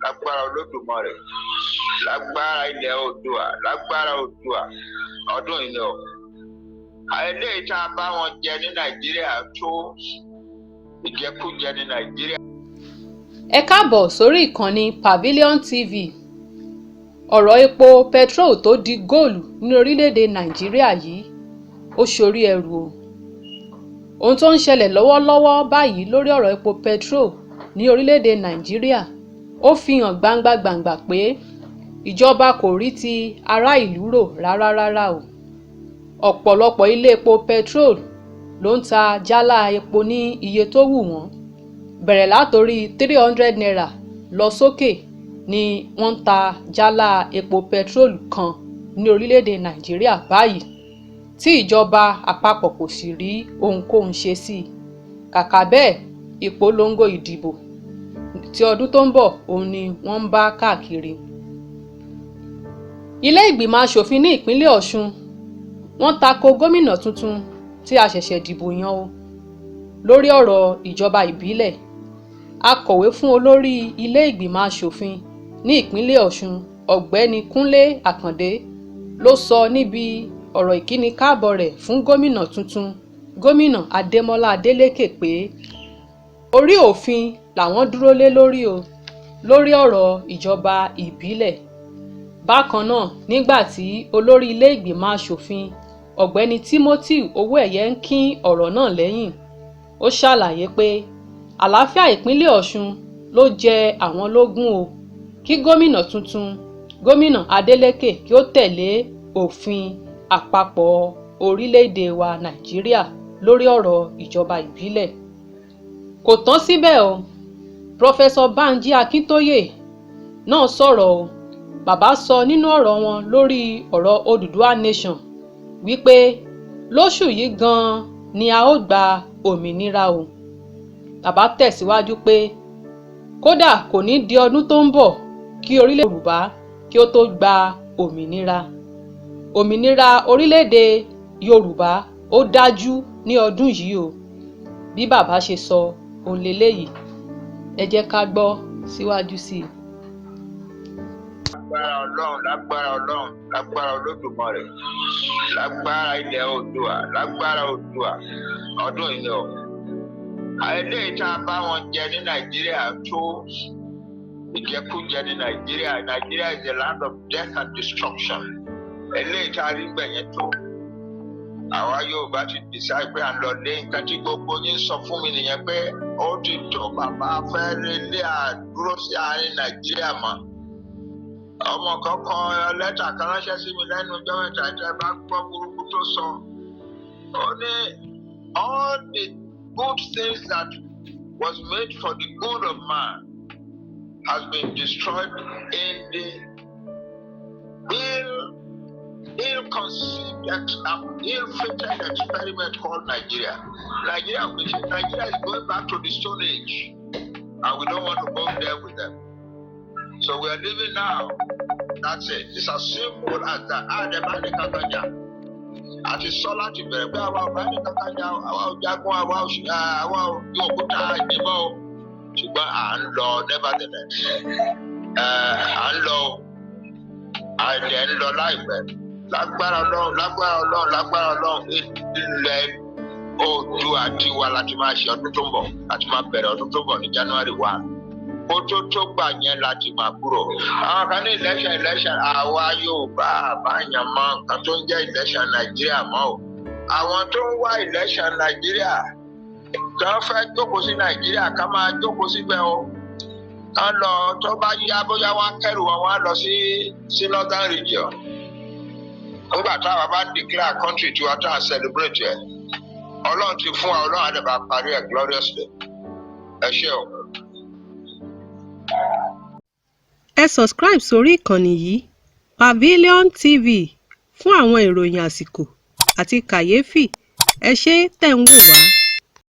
lágbára Olódùmarè, lágbára ilẹ̀ Oòduà, lágbára Oòduà ọdún yìí lọ. Eléyìí tá a bá wọn jẹ ní Nàìjíríà tó ìjẹkújẹ ní Nàìjíríà. Ẹ káàbọ̀ sórí ìkànnì PAVILION TV. Ọ̀rọ̀ epo petrol tó di góòlù ní orílẹ̀-èdè Nàìjíríà yìí ó ṣorí ẹrù o. Ohun tó ń ṣẹlẹ̀ lọ́wọ́lọ́wọ́ báyìí lórí ọ̀rọ̀ epo petrol ní orílẹ̀-èdè Nàìjíríà ó fi hàn gbangba pé ìjọba kò rí ti ará ìlú rò rárá o. Ọ̀pọ̀lọpọ̀ ilé epo petrol ló ń ta jálá epo ní iye tó wù wọ́n. Bẹ̀rẹ̀ látorí 300 naira lọ sókè ni wọ́n ń ta jálá epo petrol kan ní orílẹ̀-èdè Nàìjíríà báyìí, tí ìjọba àpapọ̀ kò sì rí ohunkóhun ṣe sí i. Kàkà bẹ́ẹ̀, ìpolongo ìdìbò ti ọdún tó ń bọ̀ òun ni wọ́n ń bá káàkiri. Ilé ìgbìmọ̀ aṣòfin ní ìpínlẹ̀ Ọ̀ṣun wọ́n tako gómìnà tuntun tí a ṣẹ̀ṣẹ̀ dìbò yan o. Lórí ọ̀rọ̀ ìjọba ìbílẹ̀, akọ̀wé fún olórí ilé ìgbìmọ̀ aṣòfin ní ìpínlẹ̀ Ọ̀ṣun ọ̀gbẹ́ni Kúnlé Àkàndé ló sọ níbi ọ̀rọ̀ ìkíni káàbọ̀ rẹ̀ fún gómìnà tuntun gómìnà Ademola Adeleke pé orí òfin làwọn dúró lé lórí o lórí ọ̀rọ̀ ìjọba ìbílẹ̀. Bákan náà, nígbà tí olórí ilé ìgbìmọ̀ aṣòfin ọ̀gbẹ́ni Timothy Owóẹ̀yẹ ń kín ọ̀rọ̀ náà lẹ́yìn, ó ṣàlàyé pé àlàáfíà ìpínlẹ̀ Ọ̀ṣun ló jẹ àwọn lógún o, kí gómìnà tuntun gómìnà Adeleke kí ó tẹ̀lé òfin àpapọ̀ orílẹ̀-èdè wa Nàìjíríà lórí ọ̀rọ̀ ìjọba ìbílẹ̀. Kò tán síbẹ̀ o, Prọfẹsọ Bánjí Akíntóyè náà sọ̀rọ̀ o. Bàbá sọ nínú ọ̀rọ̀ wọn lórí ọ̀rọ̀ Odùduwà Nation wípé lóṣù yìí gan-an ni a ó gba òmìnira o. Bàbá tẹ̀síwájú pé kódà kò ní di ọdún tó ń bọ̀ kí orílẹ̀ Yorùbá kí ó tó gba òmìnira. Òmìnira orílẹ̀-èdè Yorùbá ó dájú ní ọdún yìí o. Bí bàbá ṣe sọ òun leléyìí, ẹ jẹ́ ká gbọ́ síwájú sí i. Lágbára Olódùmarè, lágbára ilẹ̀ Oòduà, lágbára Oòduà ọdún yìí lọ. Eléyìí tá a bá wọn jẹ ní Nàìjíríà tó ìjẹkújẹ ní Nàìjíríà. Nàìjíríà is the land of death and destruction. Eléyìí tá a rí gbẹ̀yẹn tó. Àwa Yorùbá ti decide pé à ń lọ lé nǹkan tí gbogbo yín sọ fún mi nìyẹn pé ó ti tó, bàbá fẹ́ relé àdúró sí àárín Nàìjíríà mọ́. Ọmọ kankan lẹ́tà kan ránṣẹ́ sí mi lẹ́nu ọjọ́ mẹ́ta ìjẹ́ bá gbọ́ burúkú tó sọ. Ó ní all the good things that was made for the good of man has been destroyed in the ill-conceived, ill-fated experiment called Nigeria. Nigeria is going back to the Stone Age, and we don't want to go there with them. So we are living now. That's it. It's as simple as that. Adebani Kakanja. Àti sọ́lá ti bẹ̀rẹ̀ pé àwa Ọ̀bani Kakanja, àwa Òjagun, àwa Yòókùtà ìbímọ o. Ṣùgbọ́n à ń lọ nevertheless. À ń lọ láìpẹ́. Lágbára Ọlọ́run, ilẹ̀ Oòduà tiwa láti máa ṣe ọdún tó ń bọ̀, láti máa bẹ̀rẹ̀ ọdún tó ń bọ̀ ní January 1. Ó tó gbà yẹn láti máa kúrò. Àwọn kan ní election àwa Yorùbá àbáyàn mọ nǹkan tó ń jẹ́ election Nàìjíríà mọ́ o. Àwọn tó ń wá election Nàìjíríà tó ń fẹ́ jókòó sí Nàìjíríà ká máa jókòó síbẹ̀ o. Kán lọ tó bá yá bóyá wọ́n kẹ́rù wọn wá lọ sí Northern region. Nígbà táwa bá declare country tiwa tá à celebrate ẹ̀. Ọlọ́run ti fún wa, Ọlọ́run á dẹ̀ bá parí ẹ̀ gloriously. Ẹ ṣé o. Ẹ subscribe sórí ìkànnì yìí PAVILION TV fún àwọn ìròyìn àsìkò àti kàyéfì. Ẹ ṣé tẹ̀ ń wò wá.